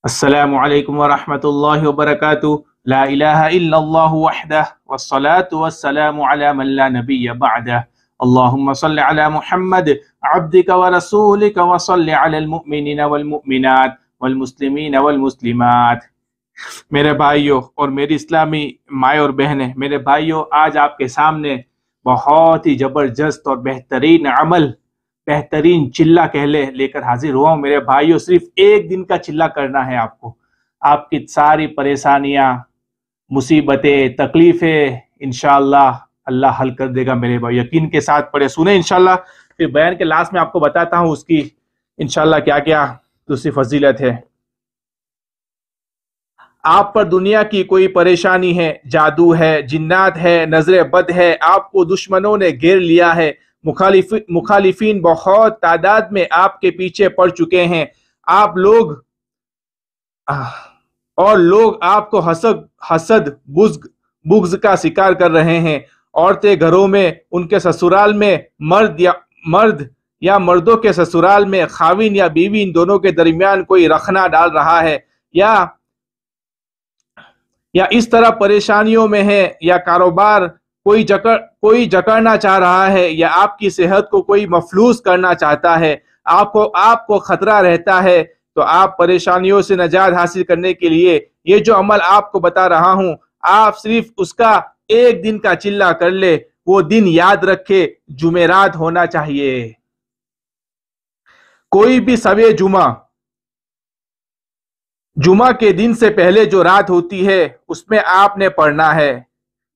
السلام علیکم ورحمۃ اللہ وبرکاتہ۔ لا الہ الا اللہ وحدہ والصلاة والسلام علی من لا نبی بعدہ۔ اللہم صل علی محمد عبدک ورسولک وصل علی المؤمنین والمؤمنات والمسلمین والمسلمات۔ میرے بھائیوں اور میری اسلامی مائیں اور بہنیں، میرے بھائیوں، آج آپ کے سامنے بہت ہی زبردست اور بہترین عمل، بہترین چلہ لے کر حاضر ہوا ہوں۔ میرے بھائیوں، صرف ایک دن کا چلہ کرنا ہے آپ کو۔ آپ کی ساری پریشانیاں، مصیبتیں، تکلیفیں انشاءاللہ اللہ حل کر دے گا میرے بھائی، یقین کے ساتھ پڑھے سنیں انشاءاللہ۔ پھر بیان کے لاسٹ میں آپ کو بتاتا ہوں اس کی انشاءاللہ کیا کیا دوسری فضیلت ہے۔ آپ پر دنیا کی کوئی پریشانی ہے، جادو ہے، جنات ہے، نظر بد ہے، آپ کو دشمنوں نے گھیر لیا ہے، مخالفین بہت تعداد میں آپ کے پیچھے پڑ چکے ہیں، آپ لوگ آپ کو حسد بغض کا شکار کر رہے ہیں۔ عورتیں گھروں میں، ان کے سسرال میں، مرد یا مردوں کے سسرال میں، خاوند یا بیوی، ان دونوں کے درمیان کوئی رخنا ڈال رہا ہے، یا اس طرح پریشانیوں میں ہے، یا کاروبار کوئی جکڑنا چاہ رہا ہے، یا آپ کی صحت کو کوئی مفلوج کرنا چاہتا ہے، آپ کو خطرہ رہتا ہے، تو آپ پریشانیوں سے نجات حاصل کرنے کے لیے یہ جو عمل آپ کو بتا رہا ہوں، آپ صرف اس کا ایک دن کا چلہ کر لے۔ وہ دن یاد رکھے، جمعرات ہونا چاہیے۔ کوئی بھی سوے جمعہ کے دن سے پہلے جو رات ہوتی ہے اس میں آپ نے پڑھنا ہے۔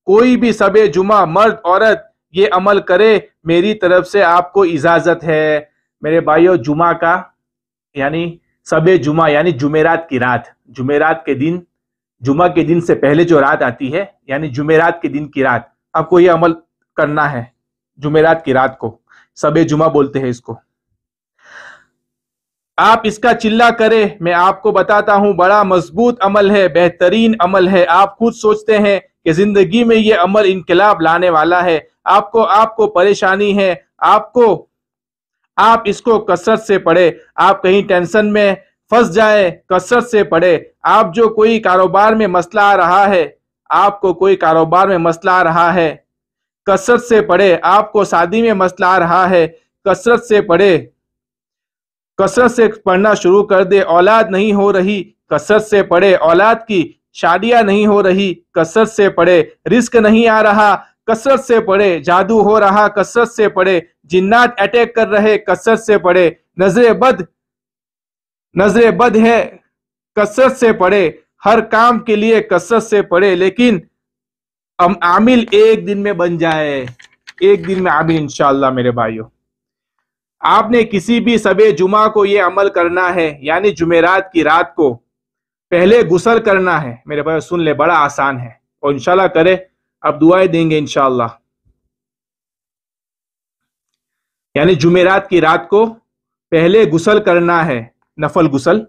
کوئی بھی سبے جمعہ، مرد عورت، یہ عمل کرے، میری طرف سے آپ کو اجازت ہے۔ میرے بھائیو، جمعہ کا یعنی سبے جمعہ یعنی جمعرات کی رات، جمعہ کے دن سے پہلے جو رات آتی ہے یعنی جمعرات کے دن کی رات، آپ کو یہ عمل کرنا ہے۔ جمعرات کی رات کو سبے جمعہ بولتے ہیں اس کو۔ آپ اس کا چلہ کرے، میں آپ کو بتاتا ہوں، بڑا مضبوط عمل ہے، بہترین عمل ہے۔ آپ خود سوچتے ہیں کہ زندگی میں یہ عمل انقلاب لانے والا ہے، آپ کو پریشانی ہے، آپ اس کو کثرت سے پڑھے۔ آپ کہیں ٹینشن میں پھنس جائے، کثرت سے پڑھے۔ آپ جو کوئی کاروبار میں مسئلہ آ رہا ہے، کثرت سے پڑھے۔ آپ کو شادی میں مسئلہ آ رہا ہے، کثرت سے پڑھے، کثرت سے پڑھنا شروع کر دے۔ اولاد نہیں ہو رہی، کثرت سے پڑھے۔ اولاد کی شادیاں نہیں ہو رہی، کثرت سے پڑھے۔ رزق نہیں آ رہا، کثرت سے پڑھے۔ جادو ہو رہا، کثرت سے پڑھے۔ جنات اٹیک کر رہے، کثرت سے پڑھے۔ نظر بد ہے، کثرت سے پڑھے۔ ہر کام کے لیے کثرت سے پڑھے، لیکن عامل ایک دن میں بن جائے، ایک دن میں عامل انشاءاللہ۔ میرے بھائیوں، آپ نے کسی بھی سبے جمعہ کو یہ عمل کرنا ہے، یعنی جمعرات کی رات کو پہلے غسل کرنا ہے۔ میرے بھائی سن لے، بڑا آسان ہے اور انشاءاللہ کرے، اب دعائیں دیں گے انشاءاللہ۔ یعنی جمعرات کی رات کو پہلے غسل کرنا ہے، نفل غسل۔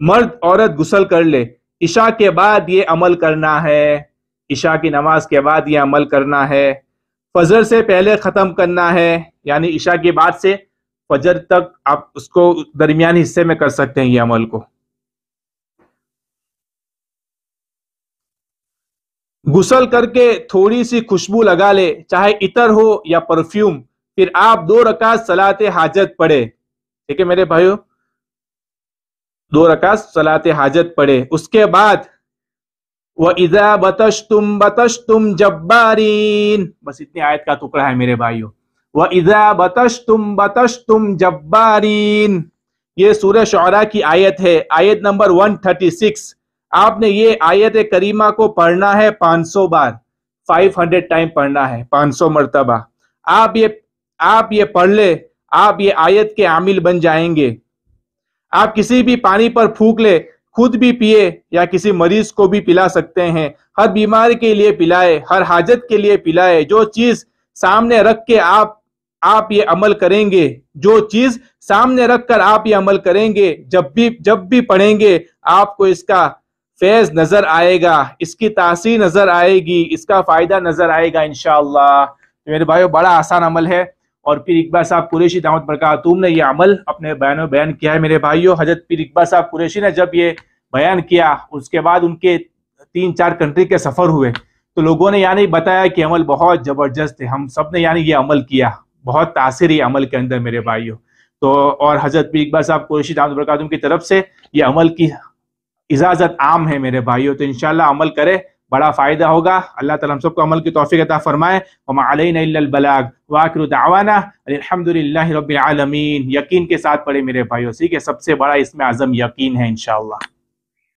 مرد عورت غسل کر لے۔ عشاء کے بعد یہ عمل کرنا ہے، عشاء کی نماز کے بعد یہ عمل کرنا ہے۔ فجر سے پہلے ختم کرنا ہے، یعنی عشاء کے بعد سے فجر تک آپ اس کو درمیانی حصے میں کر سکتے ہیں یہ عمل کو۔ غسل کر کے تھوڑی سی خوشبو لگا لے، چاہے عطر ہو یا پرفیوم، پھر آپ 2 رکعت صلاۃ حاجت پڑھے۔ ٹھیک ہے میرے بھائیو، 2 رکعت صلاۃ حاجت پڑھے۔ اس کے بعد وَإِذَا بَطَشْتُمْ بَطَشْتُمْ جَبَّارِينَ، بس اتنی آیت کا ٹکڑا ہے میرے بھائیو۔ وَإِذَا بَطَشْتُمْ بَطَشْتُمْ جَبَّارِينَ، یہ سورہ شعراء کی آیت ہے، آیت نمبر 136۔ آپ نے یہ آیت کریمہ کو پڑھنا ہے 500 بار، 500 ٹائم پڑھنا ہے، 500 مرتبہ۔ آپ یہ پڑھ لے، آپ یہ آیت کے عامل بن جائیں گے۔ آپ کسی بھی پانی پر پھونک لے، خود بھی پیے یا کسی مریض کو بھی پلا سکتے ہیں۔ ہر بیماری کے لیے پلائے، ہر حاجت کے لیے پلائے۔ جو چیز سامنے رکھ کے آپ یہ عمل کریں گے، جو چیز سامنے رکھ کر آپ یہ عمل کریں گے، جب بھی پڑھیں گے، آپ کو اس کا فیض نظر آئے گا، اس کی تاثیر نظر آئے گی، اس کا فائدہ نظر آئے گا انشاءاللہ۔ میرے بھائیو، بڑا آسان عمل ہے اور پیر اقبال صاحب قریشی دعوت برکاتہم نے یہ عمل اپنے بیانوں بیان کیا ہے میرے بھائیوں. حضرت پیر اقبال صاحب قریشی نے جب یہ بیان کیا اس کے بعد ان کے 3-4 کنٹری کے سفر ہوئے تو لوگوں نے یعنی بتایا کہ عمل بہت زبردست ہے. ہم سب نے یعنی یہ عمل کیا, بہت تاثر ہے عمل کے اندر میرے بھائیوں. تو اور حضرت پیر اقبال صاحب قریشی دعوت برکاتہم کی طرف سے یہ عمل کی اجازت عام ہے میرے بھائیوں. تو انشاءاللہ عمل کرے, بڑا فائدہ ہوگا. اللہ تعالیٰ ہم سب کو عمل کی توفیق عطا فرمائے. وما علینا الا البلاغ وآخر دعوانا الحمدللہ رب العالمین. یقین کے ساتھ پڑھے میرے بھائیوں, ٹھیک ہے, سب سے بڑا اس میں اعظم یقین ہے انشاءاللہ.